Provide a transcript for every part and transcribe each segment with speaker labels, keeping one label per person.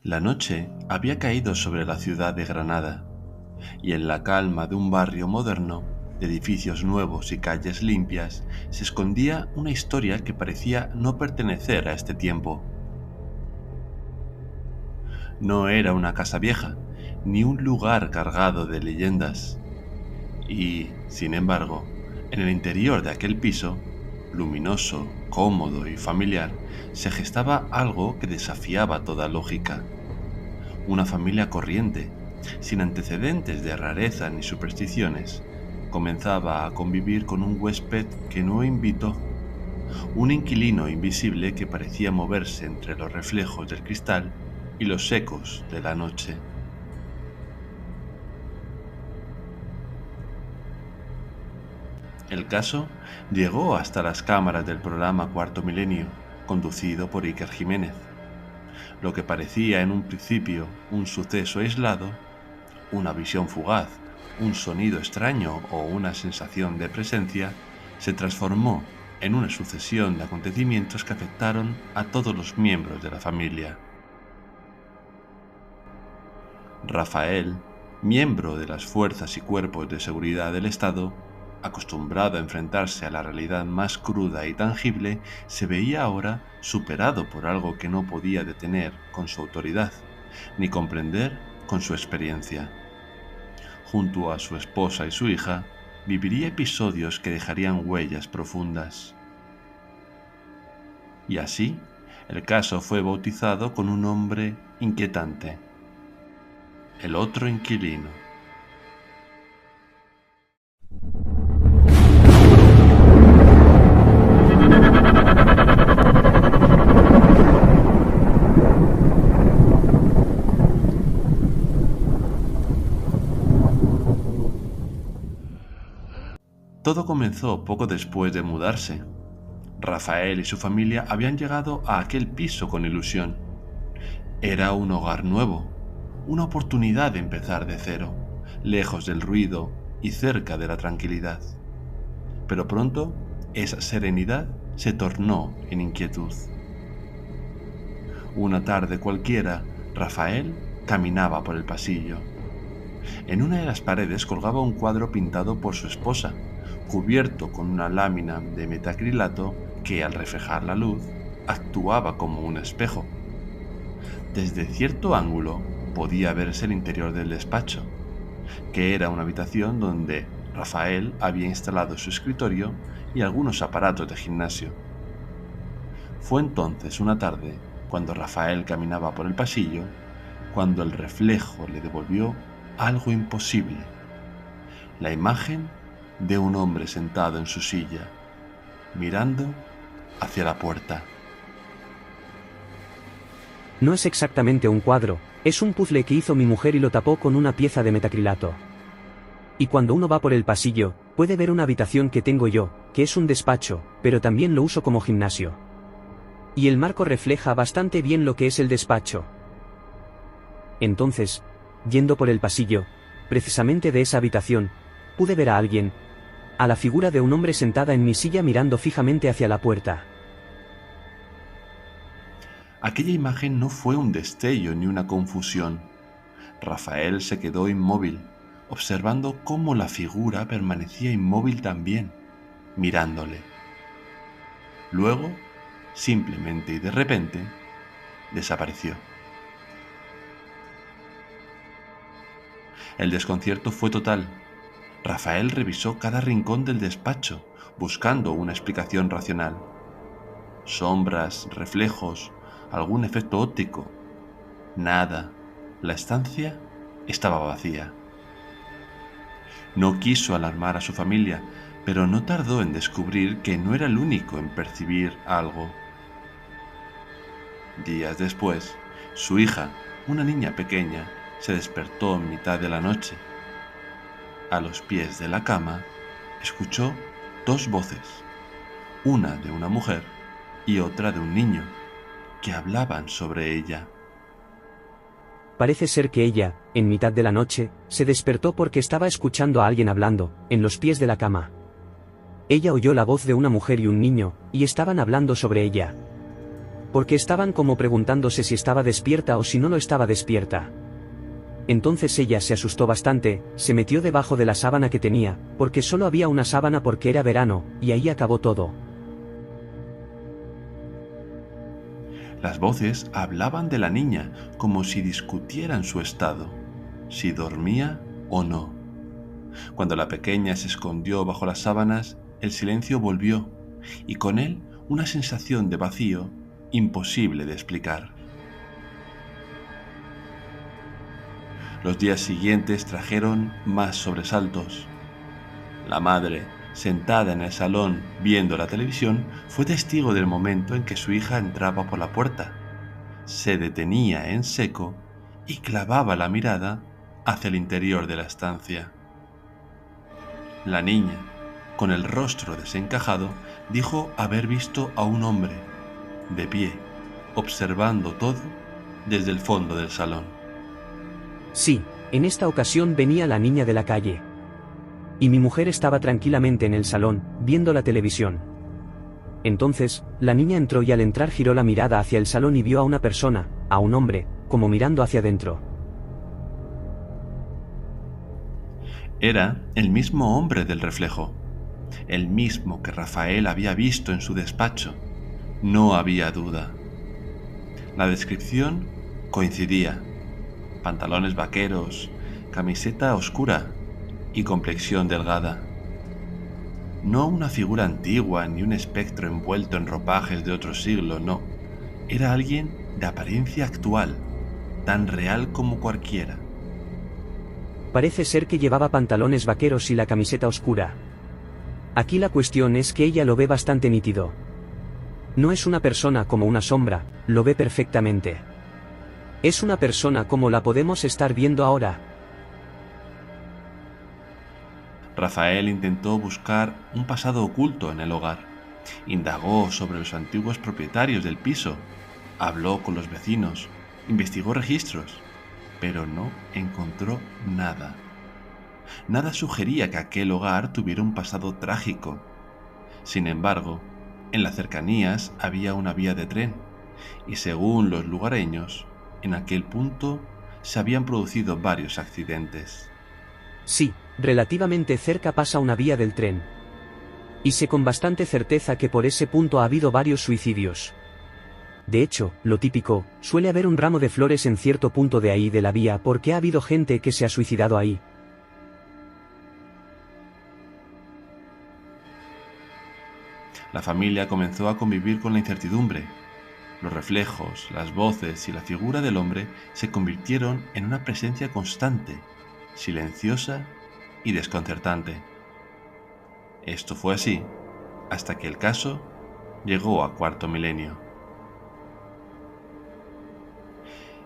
Speaker 1: La noche había caído sobre la ciudad de Granada, y en la calma de un barrio moderno, de edificios nuevos y calles limpias, se escondía una historia que parecía no pertenecer a este tiempo. No era una casa vieja, ni un lugar cargado de leyendas. Y, sin embargo, en el interior de aquel piso, luminoso, cómodo y familiar, se gestaba algo que desafiaba toda lógica. Una familia corriente, sin antecedentes de rareza ni supersticiones, comenzaba a convivir con un huésped que no invitó, un inquilino invisible que parecía moverse entre los reflejos del cristal y los ecos de la noche. El caso llegó hasta las cámaras del programa Cuarto Milenio, conducido por Iker Jiménez. Lo que parecía en un principio un suceso aislado, una visión fugaz, un sonido extraño o una sensación de presencia, se transformó en una sucesión de acontecimientos que afectaron a todos los miembros de la familia. Rafael, miembro de las fuerzas y cuerpos de seguridad del Estado, acostumbrado a enfrentarse a la realidad más cruda y tangible, se veía ahora superado por algo que no podía detener con su autoridad, ni comprender con su experiencia. Junto a su esposa y su hija, viviría episodios que dejarían huellas profundas. Y así, el caso fue bautizado con un nombre inquietante: el otro inquilino. Todo comenzó poco después de mudarse. Rafael y su familia habían llegado a aquel piso con ilusión. Era un hogar nuevo, una oportunidad de empezar de cero, lejos del ruido y cerca de la tranquilidad. Pero pronto, esa serenidad se tornó en inquietud. Una tarde cualquiera, Rafael caminaba por el pasillo. En una de las paredes colgaba un cuadro pintado por su esposa, cubierto con una lámina de metacrilato que, al reflejar la luz, actuaba como un espejo. Desde cierto ángulo podía verse el interior del despacho, que era una habitación donde Rafael había instalado su escritorio y algunos aparatos de gimnasio. Fue entonces una tarde, cuando Rafael caminaba por el pasillo, cuando el reflejo le devolvió algo imposible: la imagen de un hombre sentado en su silla, mirando hacia la puerta.
Speaker 2: No es exactamente un cuadro, es un puzzle que hizo mi mujer y lo tapó con una pieza de metacrilato. Y cuando uno va por el pasillo, puede ver una habitación que tengo yo, que es un despacho, pero también lo uso como gimnasio. Y el marco refleja bastante bien lo que es el despacho. Entonces, yendo por el pasillo, precisamente de esa habitación, pude ver a alguien, a la figura de un hombre sentada en mi silla mirando fijamente hacia la puerta.
Speaker 1: Aquella imagen no fue un destello ni una confusión. Rafael se quedó inmóvil, observando cómo la figura permanecía inmóvil también, mirándole. Luego, simplemente y de repente, desapareció. El desconcierto fue total. Rafael revisó cada rincón del despacho, buscando una explicación racional. Sombras, reflejos, algún efecto óptico. Nada. La estancia estaba vacía. No quiso alarmar a su familia, pero no tardó en descubrir que no era el único en percibir algo. Días después, su hija, una niña pequeña, se despertó en mitad de la noche. A los pies de la cama, escuchó dos voces, una de una mujer y otra de un niño, que hablaban sobre ella.
Speaker 2: Parece ser que ella, en mitad de la noche, se despertó porque estaba escuchando a alguien hablando, en los pies de la cama. Ella oyó la voz de una mujer y un niño, y estaban hablando sobre ella. porque estaban como preguntándose si estaba despierta o si no lo estaba despierta. Entonces ella se asustó bastante, se metió debajo de la sábana que tenía, porque solo había una sábana porque era verano, y ahí acabó todo.
Speaker 1: Las voces hablaban de la niña como si discutieran su estado, si dormía o no. Cuando la pequeña se escondió bajo las sábanas, el silencio volvió, y con él una sensación de vacío imposible de explicar. Los días siguientes trajeron más sobresaltos. La madre, sentada en el salón viendo la televisión, fue testigo del momento en que su hija entraba por la puerta, se detenía en seco y clavaba la mirada hacia el interior de la estancia. La niña, con el rostro desencajado, dijo haber visto a un hombre, de pie, observando todo desde el fondo del salón.
Speaker 2: Sí, en esta ocasión venía la niña de la calle. Y mi mujer estaba tranquilamente en el salón, viendo la televisión. Entonces, la niña entró y al entrar giró la mirada hacia el salón y vio a una persona, a un hombre, como mirando hacia adentro.
Speaker 1: Era el mismo hombre del reflejo, el mismo que Rafael había visto en su despacho. No había duda. La descripción coincidía: pantalones vaqueros, camiseta oscura y complexión delgada. No una figura antigua ni un espectro envuelto en ropajes de otro siglo, no. Era alguien de apariencia actual, tan real como cualquiera.
Speaker 2: Parece ser que llevaba pantalones vaqueros y la camiseta oscura. Aquí la cuestión es que ella lo ve bastante nítido. No es una persona como una sombra, lo ve perfectamente. Es una persona como la podemos estar viendo ahora.
Speaker 1: Rafael intentó buscar un pasado oculto en el hogar. Indagó sobre los antiguos propietarios del piso, habló con los vecinos, investigó registros, pero no encontró nada. Nada sugería que aquel hogar tuviera un pasado trágico. Sin embargo, en las cercanías había una vía de tren, y según los lugareños, en aquel punto se habían producido varios accidentes.
Speaker 2: Sí, relativamente cerca pasa una vía del tren. Y sé con bastante certeza que por ese punto ha habido varios suicidios. De hecho, lo típico, suele haber un ramo de flores en cierto punto de ahí de la vía porque ha habido gente que se ha suicidado ahí.
Speaker 1: La familia comenzó a convivir con la incertidumbre. Los reflejos, las voces y la figura del hombre se convirtieron en una presencia constante, silenciosa y desconcertante. Esto fue así hasta que el caso llegó a cuarto milenio.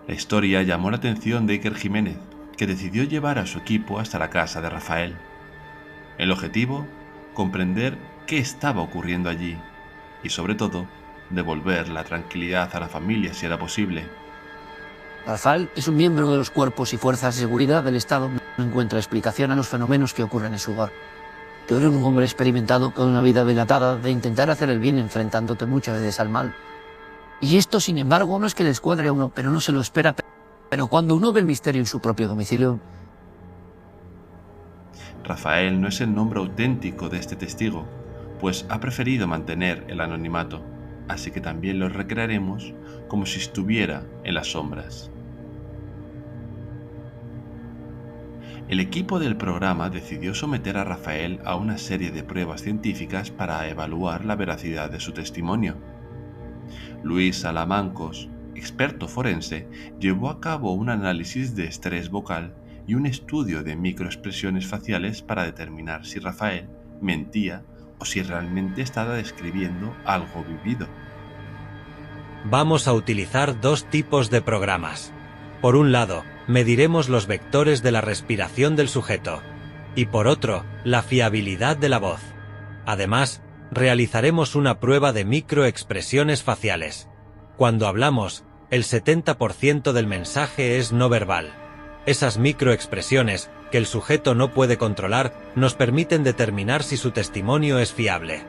Speaker 1: La historia llamó la atención de Iker Jiménez, que decidió llevar a su equipo hasta la casa de Rafael. El objetivo, comprender qué estaba ocurriendo allí y, sobre todo, devolver la tranquilidad a la familia si era posible.
Speaker 3: Rafael es un miembro de los cuerpos y fuerzas de seguridad del Estado. No encuentra explicación a los fenómenos que ocurren en su hogar. Tú eres un hombre experimentado con una vida dilatada de intentar hacer el bien enfrentándote muchas veces al mal. Y esto, sin embargo, no es que le escuadre a uno, pero no se lo espera. Pero cuando uno ve el misterio en su propio domicilio...
Speaker 1: Rafael no es el nombre auténtico de este testigo, pues ha preferido mantener el anonimato, así que también lo recrearemos como si estuviera en las sombras. El equipo del programa decidió someter a Rafael a una serie de pruebas científicas para evaluar la veracidad de su testimonio. Luis Salamancos, experto forense, llevó a cabo un análisis de estrés vocal y un estudio de microexpresiones faciales para determinar si Rafael mentía o si realmente estaba describiendo algo vivido.
Speaker 4: Vamos a utilizar dos tipos de programas. Por un lado, mediremos los vectores de la respiración del sujeto, y por otro, la fiabilidad de la voz. Además, realizaremos una prueba de microexpresiones faciales. Cuando hablamos, el 70% del mensaje es no verbal. Esas microexpresiones, que el sujeto no puede controlar, nos permiten determinar si su testimonio es fiable.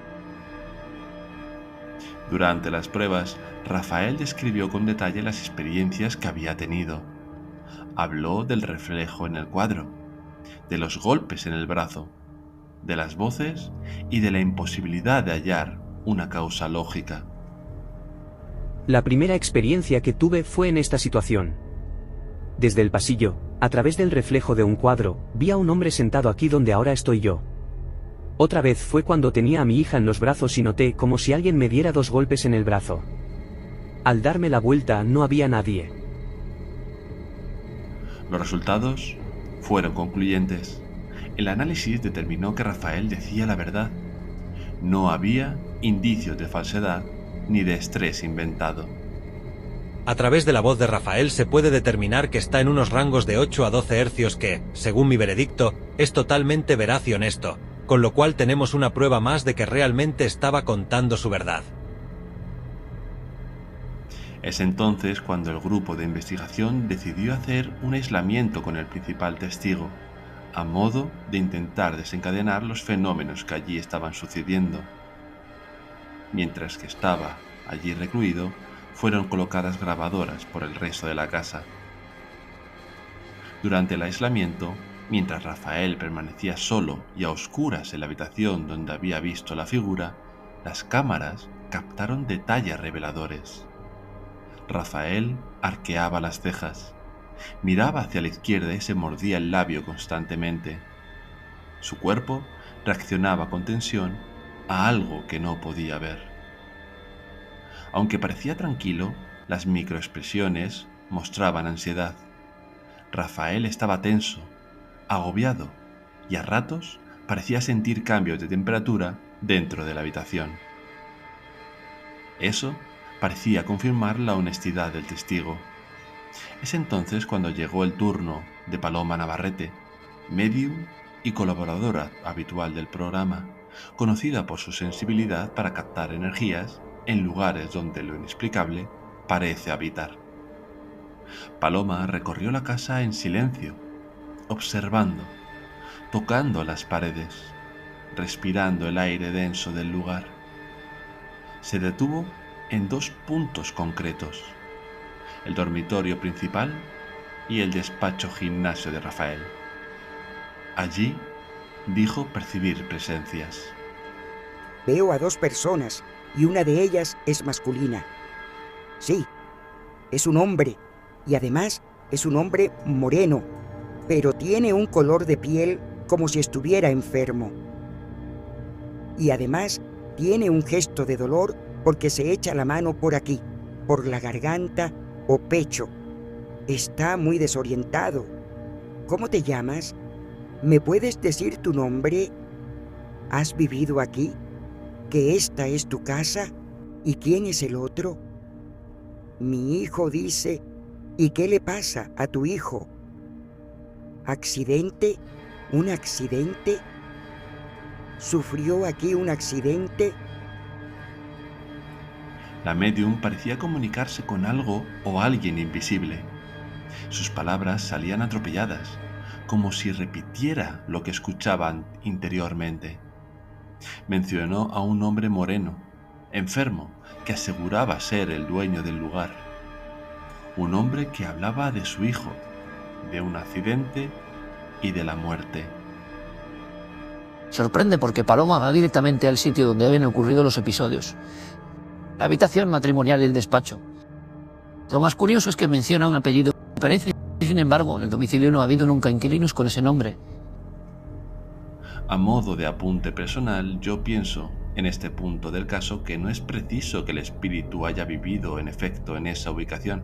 Speaker 1: Durante las pruebas, Rafael describió con detalle las experiencias que había tenido. Habló del reflejo en el cuadro, de los golpes en el brazo, de las voces y de la imposibilidad de hallar una causa lógica.
Speaker 2: La primera experiencia que tuve fue en esta situación. Desde el pasillo, a través del reflejo de un cuadro, vi a un hombre sentado aquí donde ahora estoy yo. Otra vez fue cuando tenía a mi hija en los brazos y noté como si alguien me diera 2 golpes en el brazo. Al darme la vuelta no había nadie.
Speaker 1: Los resultados fueron concluyentes. El análisis determinó que Rafael decía la verdad. No había indicios de falsedad ni de estrés inventado.
Speaker 4: A través de la voz de Rafael se puede determinar que está en unos rangos de 8 a 12 hercios que, según mi veredicto, es totalmente veraz y honesto, con lo cual tenemos una prueba más de que realmente estaba contando su verdad.
Speaker 1: Es entonces cuando el grupo de investigación decidió hacer un aislamiento con el principal testigo, a modo de intentar desencadenar los fenómenos que allí estaban sucediendo. Mientras que estaba allí recluido, fueron colocadas grabadoras por el resto de la casa. Durante el aislamiento, mientras Rafael permanecía solo y a oscuras en la habitación donde había visto la figura, las cámaras captaron detalles reveladores. Rafael arqueaba las cejas, miraba hacia la izquierda y se mordía el labio constantemente. Su cuerpo reaccionaba con tensión a algo que no podía ver. Aunque parecía tranquilo, las microexpresiones mostraban ansiedad. Rafael estaba tenso, agobiado, y a ratos parecía sentir cambios de temperatura dentro de la habitación. Eso parecía confirmar la honestidad del testigo. Es entonces cuando llegó el turno de Paloma Navarrete, médium y colaboradora habitual del programa, conocida por su sensibilidad para captar energías en lugares donde lo inexplicable parece habitar. Paloma recorrió la casa en silencio, observando, tocando las paredes, respirando el aire denso del lugar. Se detuvo en 2 puntos concretos: el dormitorio principal y el despacho gimnasio de Rafael. Allí dijo percibir presencias.
Speaker 5: Veo a 2 personas y una de ellas es masculina. Sí, es un hombre y además es un hombre moreno, pero tiene un color de piel como si estuviera enfermo. Y además tiene un gesto de dolor porque se echa la mano por aquí, por la garganta o pecho. Está muy desorientado. ¿Cómo te llamas? ¿Me puedes decir tu nombre? ¿Has vivido aquí? ¿Que esta es tu casa? ¿Y quién es el otro? Mi hijo dice, ¿y qué le pasa a tu hijo? ¿Accidente? ¿Un accidente? ¿Sufrió aquí un accidente?
Speaker 1: La médium parecía comunicarse con algo o alguien invisible. Sus palabras salían atropelladas, como si repitiera lo que escuchaban interiormente. Mencionó a un hombre moreno, enfermo, que aseguraba ser el dueño del lugar. Un hombre que hablaba de su hijo, de un accidente y de la muerte.
Speaker 3: Sorprende porque Paloma va directamente al sitio donde habían ocurrido los episodios. La habitación matrimonial y el despacho. Lo más curioso es que menciona un apellido que parece, sin embargo, en el domicilio no ha habido nunca inquilinos con ese nombre.
Speaker 1: A modo de apunte personal, yo pienso, en este punto del caso, que no es preciso que el espíritu haya vivido en efecto en esa ubicación.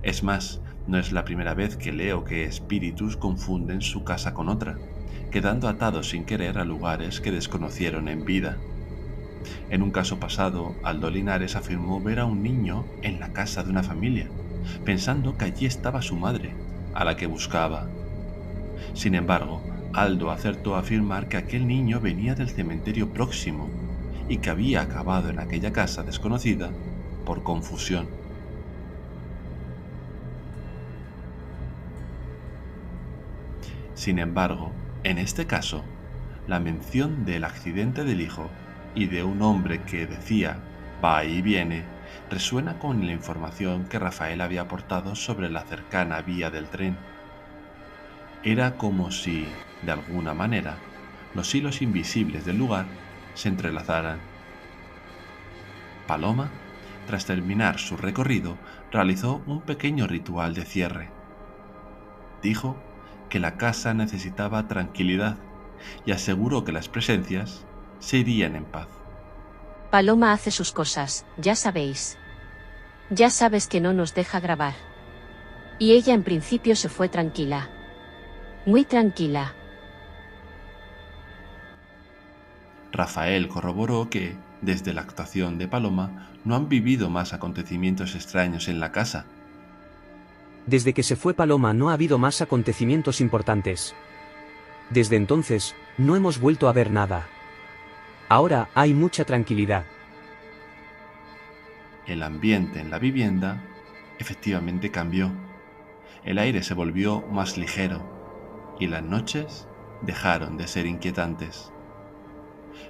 Speaker 1: Es más, no es la primera vez que leo que espíritus confunden su casa con otra, quedando atados sin querer a lugares que desconocieron en vida. En un caso pasado, Aldo Linares afirmó ver a un niño en la casa de una familia, pensando que allí estaba su madre, a la que buscaba. Sin embargo, Aldo acertó a afirmar que aquel niño venía del cementerio próximo y que había acabado en aquella casa desconocida por confusión. Sin embargo, en este caso, la mención del accidente del hijo y de un hombre que decía va y viene, resuena con la información que Rafael había aportado sobre la cercana vía del tren. Era como si, de alguna manera, los hilos invisibles del lugar se entrelazaran. Paloma, tras terminar su recorrido, realizó un pequeño ritual de cierre. Dijo que la casa necesitaba tranquilidad y aseguró que las presencias se irían en paz.
Speaker 6: Paloma hace sus cosas, ya sabéis. Ya sabes que no nos deja grabar. Y ella en principio se fue tranquila. Muy tranquila.
Speaker 1: Rafael corroboró que, desde la actuación de Paloma, no han vivido más acontecimientos extraños en la casa.
Speaker 2: Desde que se fue Paloma no ha habido más acontecimientos importantes. Desde entonces, no hemos vuelto a ver nada. Ahora hay mucha tranquilidad.
Speaker 1: El ambiente en la vivienda efectivamente cambió. El aire se volvió más ligero y las noches dejaron de ser inquietantes.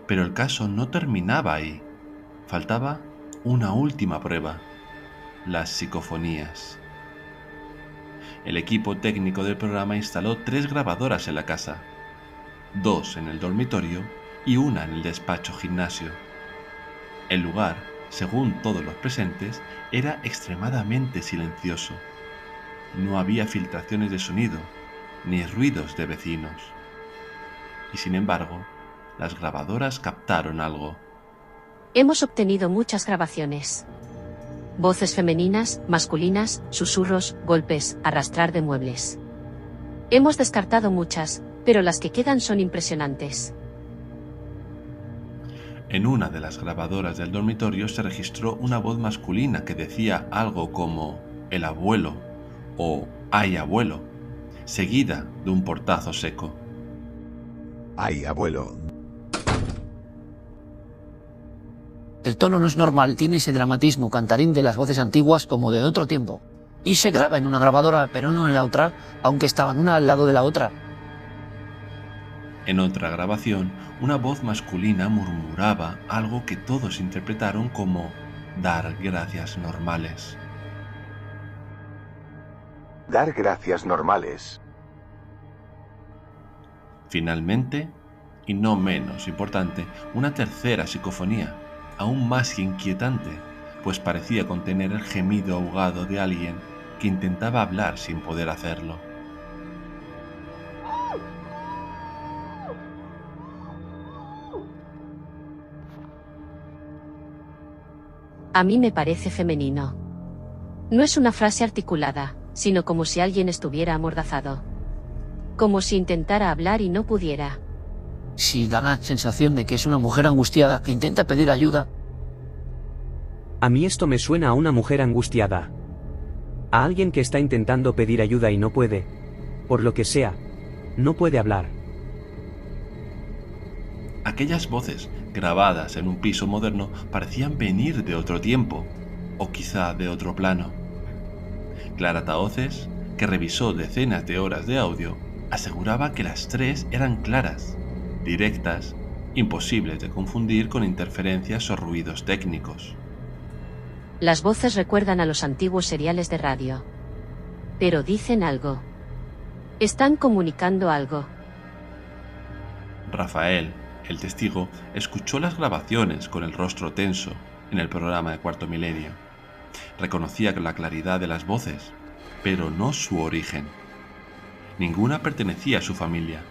Speaker 1: Pero el caso no terminaba ahí. Faltaba una última prueba: las psicofonías. El equipo técnico del programa instaló 3 grabadoras en la casa, 2 en el dormitorio y una en el despacho gimnasio. El lugar, según todos los presentes, era extremadamente silencioso. No había filtraciones de sonido, ni ruidos de vecinos. Y sin embargo, las grabadoras captaron algo.
Speaker 6: Hemos obtenido muchas grabaciones. Voces femeninas, masculinas, susurros, golpes, arrastrar de muebles. Hemos descartado muchas, pero las que quedan son impresionantes.
Speaker 1: En una de las grabadoras del dormitorio se registró una voz masculina que decía algo como «el abuelo» o «ay abuelo», seguida de un portazo seco.
Speaker 7: ¡Ay, abuelo!
Speaker 3: El tono no es normal, tiene ese dramatismo cantarín de las voces antiguas como de otro tiempo. Y se graba en una grabadora, pero no en la otra, aunque estaban una al lado de la otra.
Speaker 1: En otra grabación, una voz masculina murmuraba algo que todos interpretaron como dar gracias normales.
Speaker 7: Dar gracias normales.
Speaker 1: Finalmente, y no menos importante, una tercera psicofonía, aún más inquietante, pues parecía contener el gemido ahogado de alguien que intentaba hablar sin poder hacerlo.
Speaker 6: A mí me parece femenino. No es una frase articulada, sino como si alguien estuviera amordazado. Como si intentara hablar y no pudiera.
Speaker 3: Sí, da la sensación de que es una mujer angustiada que intenta pedir ayuda.
Speaker 2: A mí esto me suena a una mujer angustiada. A alguien que está intentando pedir ayuda y no puede. Por lo que sea, no puede hablar.
Speaker 1: Aquellas voces, grabadas en un piso moderno, parecían venir de otro tiempo, o quizá de otro plano. Clara Tahoces, que revisó decenas de horas de audio, aseguraba que las 3 eran claras, directas, imposibles de confundir con interferencias o ruidos técnicos.
Speaker 6: Las voces recuerdan a los antiguos seriales de radio. Pero dicen algo. Están comunicando algo.
Speaker 1: Rafael, el testigo, escuchó las grabaciones con el rostro tenso en el programa de Cuarto Milenio. Reconocía la claridad de las voces, pero no su origen. Ninguna pertenecía a su familia.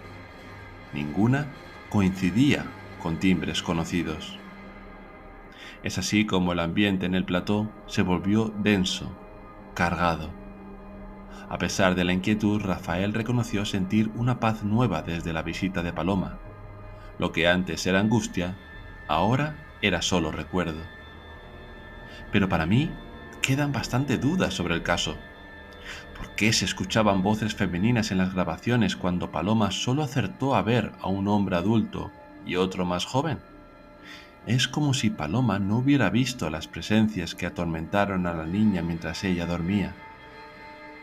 Speaker 1: Ninguna coincidía con timbres conocidos. Es así como el ambiente en el plató se volvió denso, cargado. A pesar de la inquietud, Rafael reconoció sentir una paz nueva desde la visita de Paloma. Lo que antes era angustia, ahora era solo recuerdo. Pero para mí quedan bastante dudas sobre el caso. ¿Por qué se escuchaban voces femeninas en las grabaciones cuando Paloma solo acertó a ver a un hombre adulto y otro más joven? Es como si Paloma no hubiera visto las presencias que atormentaron a la niña mientras ella dormía.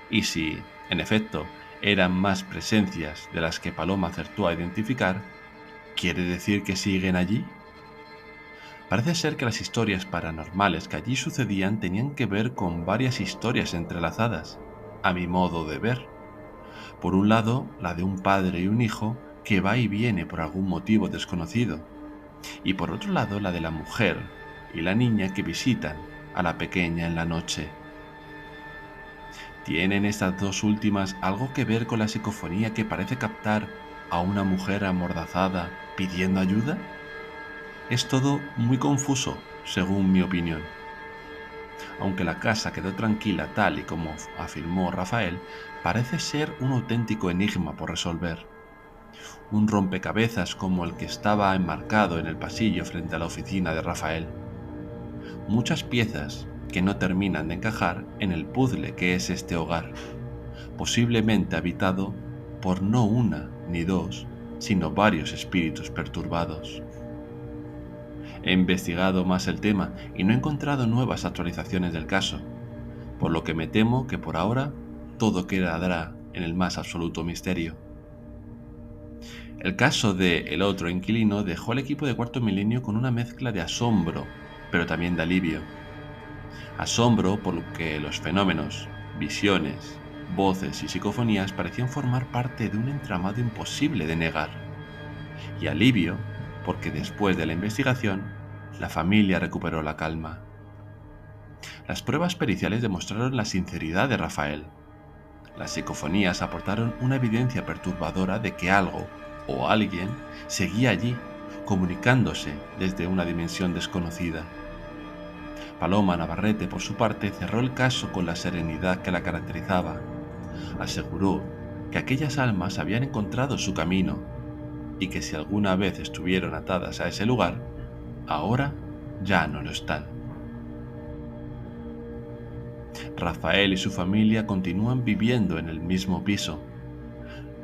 Speaker 1: Y si, en efecto, eran más presencias de las que Paloma acertó a identificar, ¿quiere decir que siguen allí? Parece ser que las historias paranormales que allí sucedían tenían que ver con varias historias entrelazadas, a mi modo de ver. Por un lado, la de un padre y un hijo que va y viene por algún motivo desconocido, y por otro lado la de la mujer y la niña que visitan a la pequeña en la noche. ¿Tienen estas dos últimas algo que ver con la psicofonía que parece captar a una mujer amordazada pidiendo ayuda? Es todo muy confuso, según mi opinión. Aunque la casa quedó tranquila tal y como afirmó Rafael, parece ser un auténtico enigma por resolver. Un rompecabezas como el que estaba enmarcado en el pasillo frente a la oficina de Rafael. Muchas piezas que no terminan de encajar en el puzzle que es este hogar, posiblemente habitado por no una ni dos, sino varios espíritus perturbados. He investigado más el tema y no he encontrado nuevas actualizaciones del caso, por lo que me temo que por ahora todo quedará en el más absoluto misterio. El caso de El otro inquilino dejó al equipo de Cuarto Milenio con una mezcla de asombro, pero también de alivio. Asombro por lo que los fenómenos, visiones, voces y psicofonías parecían formar parte de un entramado imposible de negar. Y alivio porque después de la investigación, la familia recuperó la calma. Las pruebas periciales demostraron la sinceridad de Rafael. Las psicofonías aportaron una evidencia perturbadora de que algo o alguien seguía allí, comunicándose desde una dimensión desconocida. Paloma Navarrete, por su parte, cerró el caso con la serenidad que la caracterizaba. Aseguró que aquellas almas habían encontrado su camino y que si alguna vez estuvieron atadas a ese lugar, ahora ya no lo están. Rafael y su familia continúan viviendo en el mismo piso.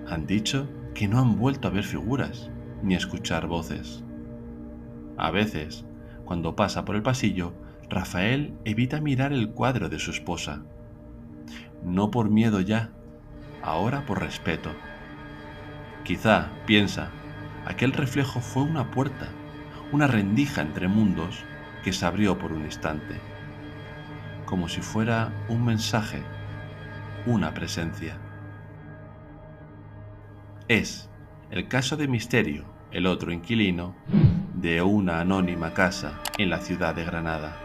Speaker 1: Han dicho que no han vuelto a ver figuras ni a escuchar voces. A veces, cuando pasa por el pasillo, Rafael evita mirar el cuadro de su esposa. No por miedo ya, ahora por respeto. Quizá, piensa, aquel reflejo fue una puerta, una rendija entre mundos que se abrió por un instante, como si fuera un mensaje, una presencia. Es el caso de misterio, El otro inquilino, de una anónima casa en la ciudad de Granada.